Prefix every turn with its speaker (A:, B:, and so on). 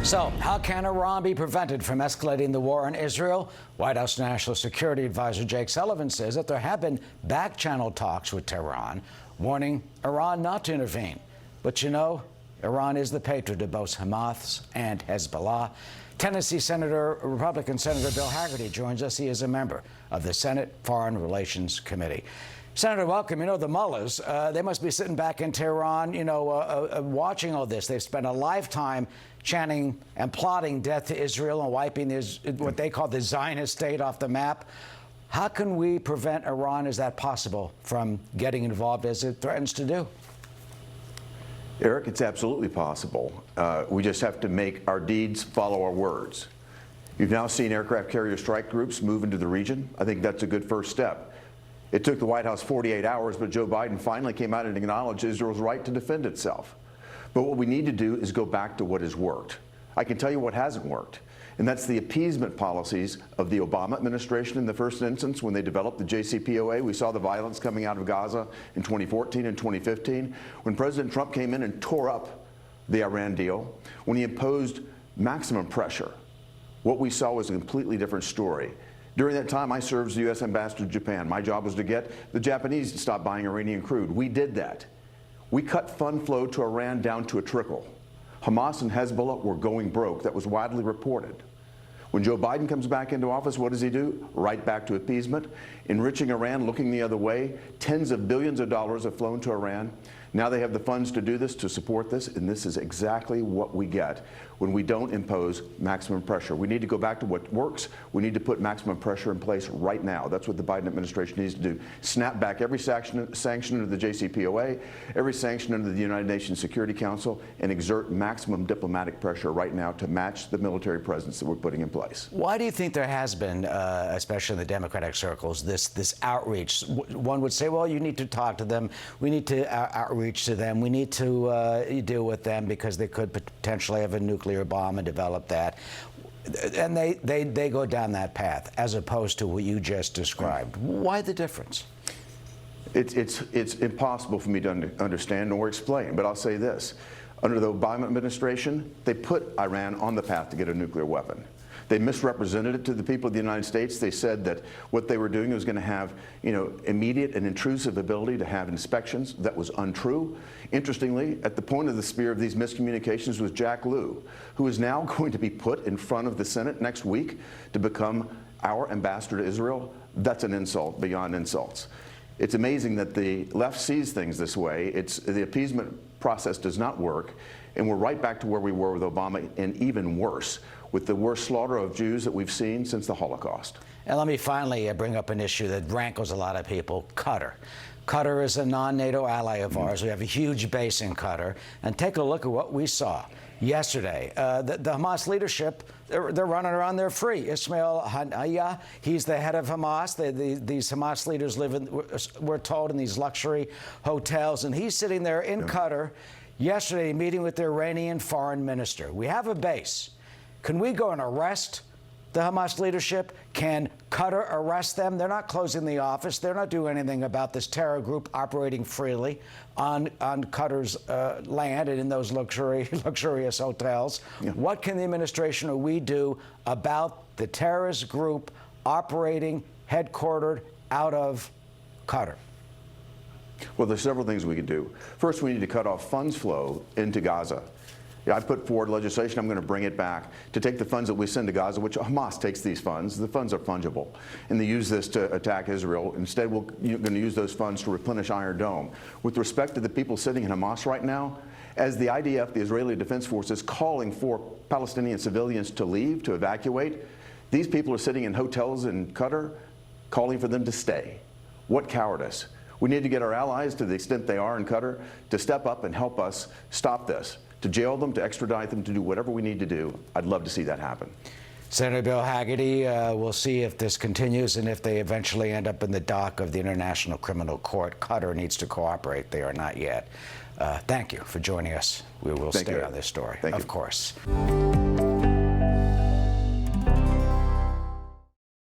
A: So, how can Iran be prevented from escalating the war in Israel? White House National Security Advisor Jake Sullivan says that there have been back-channel talks with Tehran, warning Iran not to intervene. But you know, Iran is the patron of both Hamas and Hezbollah. Tennessee Republican Senator Bill Hagerty joins us. He is a member of the Senate Foreign Relations Committee. Senator, welcome. You know, the mullahs, they must be sitting back in Tehran, watching all this. They've spent a lifetime chanting and plotting death to Israel and wiping what they call the Zionist state off the map. How can we prevent Iran, is that possible, from getting involved as it threatens to do?
B: Eric, it's absolutely possible. We just have to make our deeds follow our words. You've now seen aircraft carrier strike groups move into the region. I think that's a good first step. It took the White House 48 hours, but Joe Biden finally came out and acknowledged Israel's right to defend itself. But what we need to do is go back to what has worked. I can tell you what hasn't worked, and that's the appeasement policies of the Obama administration in the first instance when they developed the JCPOA. We saw the violence coming out of Gaza in 2014 and 2015. When President Trump came in and tore up the Iran deal, when he imposed maximum pressure, what we saw was a completely different story. During that time, I served as the U.S. ambassador to Japan. My job was to get the Japanese to stop buying Iranian crude. We did that. We cut fund flow to Iran down to a trickle. Hamas and Hezbollah were going broke. That was widely reported. When Joe Biden comes back into office, what does he do? Right back to appeasement, enriching Iran, looking the other way. Tens of billions of dollars have flown to Iran. Now they have the funds to do this, to support this, and this is exactly what we get when we don't impose maximum pressure. We need to go back to what works. We need to put maximum pressure in place right now. That's what the Biden administration needs to do. Snap back every sanction under the JCPOA, every sanction under the United Nations Security Council, and exert maximum diplomatic pressure right now to match the military presence that we're putting in place.
A: Why do you think there has been, especially in the Democratic circles, this outreach? One would say, well, you need to talk to them. We need to outreach to them. We need to deal with them because they could potentially have a nuclear bomb and develop that. And they go down that path as opposed to what you just described. Why the difference?
B: It's impossible for me to understand or explain, but I'll say this. Under the Obama administration, they put Iran on the path to get a nuclear weapon. They misrepresented it to the people of the United States. They said that what they were doing was going to have, immediate and intrusive ability to have inspections. That was untrue. Interestingly, at the point of the spear of these miscommunications was Jack Lew, who is now going to be put in front of the Senate next week to become our ambassador to Israel. That's an insult beyond insults. It's amazing that the left sees things this way. The appeasement process does not work, and we're right back to where we were with Obama, and even worse, with the worst slaughter of Jews that we've seen since the Holocaust.
A: And let me finally bring up an issue that rankles a lot of people, Qatar. Qatar is a non-NATO ally of ours. We have a huge base in Qatar. And take a look at what we saw yesterday. The Hamas leadership, they're running around, they're free. Ismail Haniyeh, he's the head of Hamas. These Hamas leaders live, we're told, in these luxury hotels. And he's sitting there in Qatar yesterday meeting with the Iranian foreign minister. We have a base. Can we go and arrest the Hamas leadership? Can Qatar arrest them? They're not closing the office. They're not doing anything about this terror group operating freely on Qatar's land and in those luxurious hotels. Yeah. What can the administration or we do about the terrorist group operating headquartered out of Qatar?
B: Well, there's several things we can do. First, we need to cut off funds flow into Gaza. Yeah, I put forward legislation, I'm going to bring it back, to take the funds that we send to Gaza, which Hamas takes these funds. The funds are fungible, and they use this to attack Israel. Instead, we're going to use those funds to replenish Iron Dome. With respect to the people sitting in Hamas right now, as the IDF, the Israeli Defense Force, is calling for Palestinian civilians to leave, to evacuate, these people are sitting in hotels in Qatar, calling for them to stay. What cowardice. We need to get our allies, to the extent they are in Qatar, to step up and help us stop this, to jail them, to extradite them, to do whatever we need to do. I'd love to see that happen.
A: Senator Bill Hagerty, we'll see if this continues and if they eventually end up in the dock of the International Criminal Court. Qatar needs to cooperate. They are not yet. Thank you for joining us. We will stay on this story, of course.